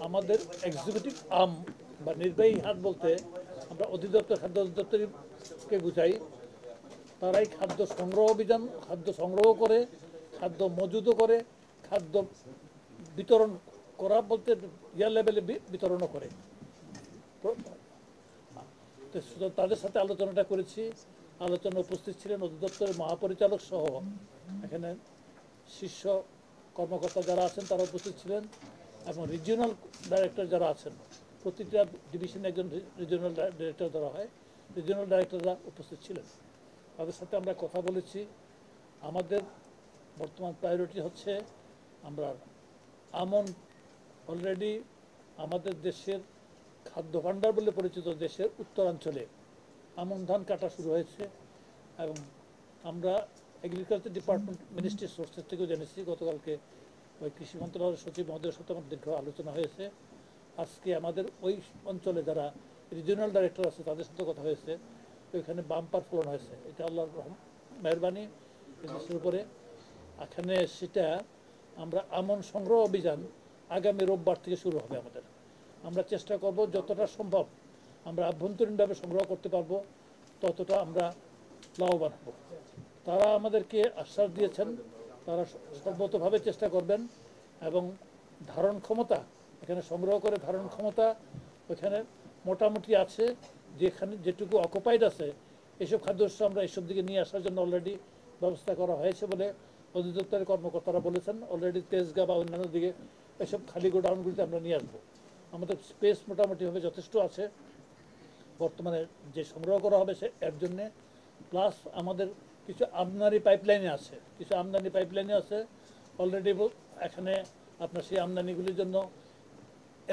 আমাদের executive arm বা নির্বাহী হাত বলতে আমরা অধিদপ্তর খাদ্য অধিদপ্তরকে বুঝাই। তারাই খাদ্য সংগ্রহ অভিযান, খাদ্য সংগ্রহ করে, খাদ্য মজুদও করে, খাদ্য বিতরণ করা বলতে ইয়ার লেভেলে বিতরণও করে। তো তাদের সাথে আলোচনাটা করেছি। আলোচনা উপস্থিত ছিলেন অধিদপ্তরের মহাপরিচালক সহ এখানে শীর্ষ কর্মকর্তা যারা আছেন তারা উপস্থিত ছিলেন, এবং রিজিওনাল ডাইরেক্টর যারা আছেন, প্রতিটা ডিভিশনে একজন রিজিওনাল ডাইরেক্টর ধরা হয়, রিজিওনাল ডাইরেক্টররা উপস্থিত ছিলেন। তাদের সাথে আমরা কথা বলেছি। আমাদের বর্তমান প্রায়োরিটি হচ্ছে আমরা আমন অলরেডি আমাদের দেশের খাদ্য ভাণ্ডার বলে পরিচিত দেশের উত্তরাঞ্চলে আমন ধান কাটা শুরু হয়েছে, এবং আমরা এগ্রিকালচার ডিপার্টমেন্ট মিনিস্ট্রি সোর্সের থেকেও জেনেছি। গতকালকে ওই কৃষি মন্ত্রণালয়ের সচিব মহোদয়ের সাথে আমার দীর্ঘ আলোচনা হয়েছে। আজকে আমাদের ওই অঞ্চলে যারা রিজিওনাল ডাইরেক্টর আছে তাদের সাথে কথা হয়েছে। ওইখানে বাম্পার ফলন হয়েছে, এটা আল্লাহর মেহরবানি দেশের উপরে। এখানে সেটা আমরা আমন সংগ্রহ অভিযান আগামী রোববার থেকে শুরু হবে আমাদের। আমরা চেষ্টা করব যতটা সম্ভব আমরা আভ্যন্তরীণভাবে সংগ্রহ করতে পারবো ততটা আমরা লাভবান হব। তারা আমাদেরকে আশ্বাস দিয়েছেন তারা সর্বতভাবে চেষ্টা করবেন, এবং ধারণ ক্ষমতা এখানে সংগ্রহ করে ধারণ ক্ষমতা ওখানে মোটামুটি আছে। যেখানে যেটুকু অকুপাইড আছে এসব খাদ্যশস্য আমরা এসব দিকে নিয়ে আসার জন্য অলরেডি ব্যবস্থা করা হয়েছে বলে অধিদপ্তরের কর্মকর্তারা বলেছেন। অলরেডি তেজগাঁ বা অন্যান্য দিকে এসব খালি গোডাউনগুলিতে আমরা নিয়ে আসবো। আমাদের স্পেস মোটামুটিভাবে যথেষ্ট আছে বর্তমানে যে সংগ্রহ করা হবে সে এর জন্যে। প্লাস আমাদের কিছু আমদানি পাইপলাইনে আছে, অলরেডি এখানে আপনার সেই আমদানিগুলির জন্য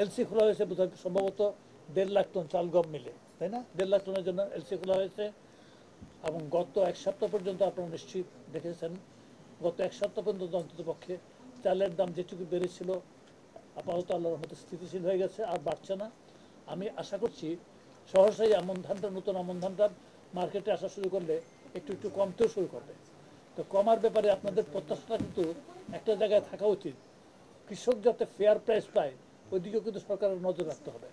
এলসি খোলা হয়েছে বোধহয় সম্ভবত 1.5 লাখ টন চাল গম মিলে, তাই না? 1.5 লাখ টনের জন্য এলসি খোলা হয়েছে। এবং গত এক সপ্তাহ পর্যন্ত আপনারা নিশ্চয়ই দেখেছেন, গত এক সপ্তাহ পর্যন্ত অন্ততপক্ষে চালের দাম যেটুকু বেড়েছিল আপাতত আল্লাহর রহমতে স্থিতিশীল হয়ে গেছে, আর বাড়ছে না। আমি আশা করছি সহসাই আমন ধানটা, নতুন আমন ধানটা মার্কেটে আসা শুরু করলে একটু একটু কমতেও শুরু করবে। তো কমার ব্যাপারে আপনাদের প্রত্যাশাটা কিন্তু একটা জায়গায় থাকা উচিত। কৃষক যাতে ফেয়ার প্রাইস পায় ওইদিকেও কিন্তু সরকারের নজর রাখতে হবে।